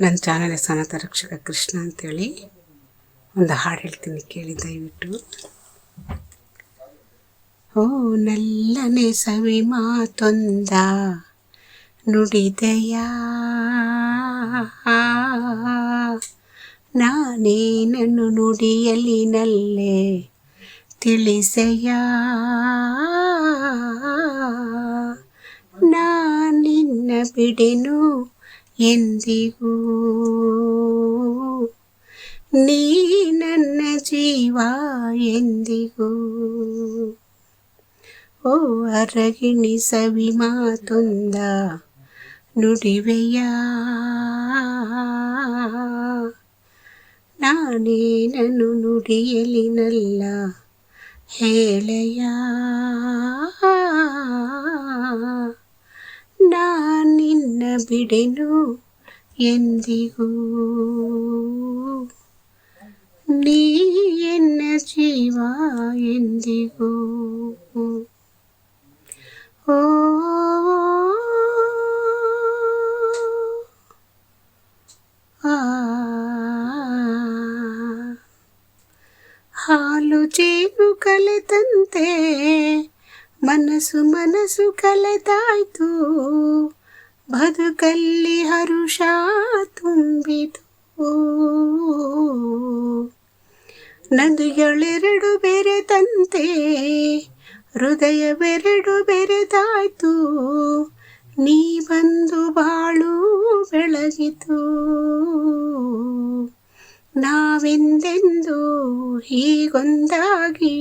ನನ್ನ ಚಾನಲ್ ಸನಾತ ರಕ್ಷಕ ಕೃಷ್ಣ ಅಂತೇಳಿ ಒಂದು ಹಾಡು ಹೇಳ್ತೀನಿ, ಕೇಳಿ ದಯವಿಟ್ಟು. ಓ ನಲ್ಲನೆ ಸವಿ ಮಾತೊಂದ ನುಡಿದೆಯ, ನಾನೇನನ್ನು ನುಡಿಯಲಿ ನಲ್ಲೆ ತಿಳಿಸೆಯ, ನಾನಿನ್ನ ಬಿಡೆನು ಎಂದಿಗೂ, ನೀ ನನ್ನ ಜೀವ ಎಂದಿಗೂ. ಓ ಅರಗಿಣಿ ಸವಿ ಮಾತೊಂದ ನುಡಿವೆಯ, ನಾನೇನನ್ನು ನುಡಿಯಲಿನಲ್ಲ ಹೇಳೆಯ, ನಾನಿನ್ನ ಬಿಡೆನು ಎಂದಿಗೂ, ನೀ ಎನ್ನ ಜೀವ ಎಂದಿಗೂ. ಓ ಹಾಲು ಜೇನು ಕಲೆತಂತೆ ಮನಸ್ಸು ಕಲೆತಾಯ್ತು, ಬದುಕಲ್ಲಿ ಹರುಷ ತುಂಬಿತು. ನದಿಗಳೆರಡು ಬೆರೆತಂತೆ ಹೃದಯವೆರಡು ಬೆರೆತಾಯ್ತು, ನೀ ಬಂದು ಬಾಳು ಬೆಳಗಿತು, ನಾವೆಂದೆಂದು ಹೀಗೊಂದಾಗಿ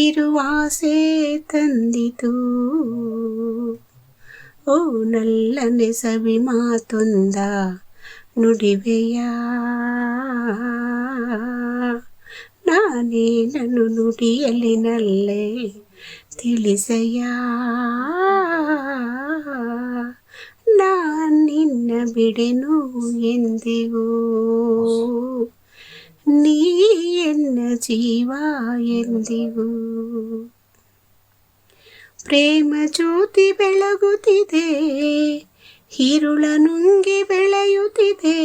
ಇರುವಾಸೆ ತಂದಿತು. ಓ ನಲ್ಲನೆ ಸವಿ ಮಾತೊಂದ ನುಡಿವೆಯ, ನಾನೇನನ್ನು ನುಡಿಯಲಿ ನಲ್ಲೆ ತಿಳಿಸೆಯ, ನಾನಿನ್ನ ಬಿಡೆನು ಎಂದಿಗೂ, ನೀ ಎನ್ನ ಜೀವ ಎಂದಿಗೂ. ಪ್ರೇಮ ಜ್ಯೋತಿ ಬೆಳಗುತ್ತಿದೆ, ಹಿರುಳ ನುಂಗಿ ಬೆಳೆಯುತ್ತಿದೆ,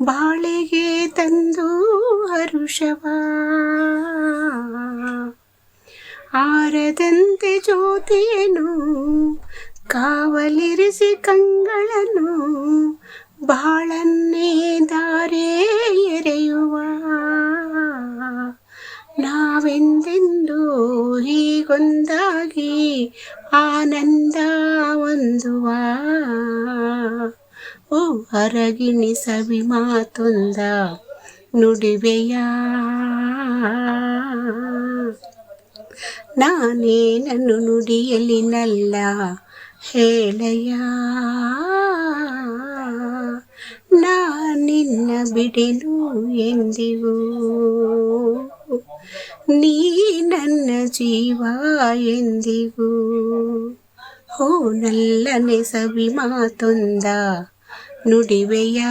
ಬಾಳೆಗೆ ತಂದು ಹರುಷವ, ಆರದಂತೆ ಜ್ಯೋತಿಯನ್ನು ಕಾವಲಿರಿಸಿ ಕಂಗಳನ್ನು, ಬಾಳನ್ನೇ ದಾರೆ ಎರೆಯುವ, ನಾವೆಂದೆಂದು ಹೀಗೊಂದಾಗಿ ಆನಂದ ಹೊಂದುವ. ಓ ಅರಗಿಣಿ ಸವಿ ಮಾತೊಂದ ನುಡಿವೆಯ, ನಾನೇನನ್ನು ನುಡಿಯಲಿನಲ್ಲ ಹೇಳೆಯ, ನಾನಿನ್ನ ಬಿಡೆನು ಎಂದಿಗೂ, ನೀ ನನ್ನ ಜೀವ ಎಂದಿಗೂ. ಹೋ ನಲ್ಲನೆ ಸವಿ ಮಾತೊಂದ ನುಡಿವೆಯ,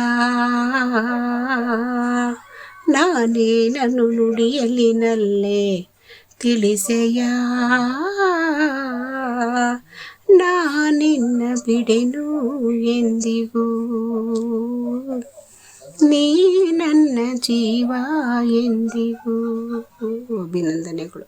ನಾನೇನನ್ನು ನುಡಿಯಲಿನಲ್ಲೆ ತಿಳಿಸೆಯ, ನಾನಿನ್ನ ಬಿಡೆನು ಎಂದಿಗೂ, ನೀ ನನ್ನ ಜೀವ ಎಂದಿಗೂ. ಅಭಿನಂದನೆಗಳು.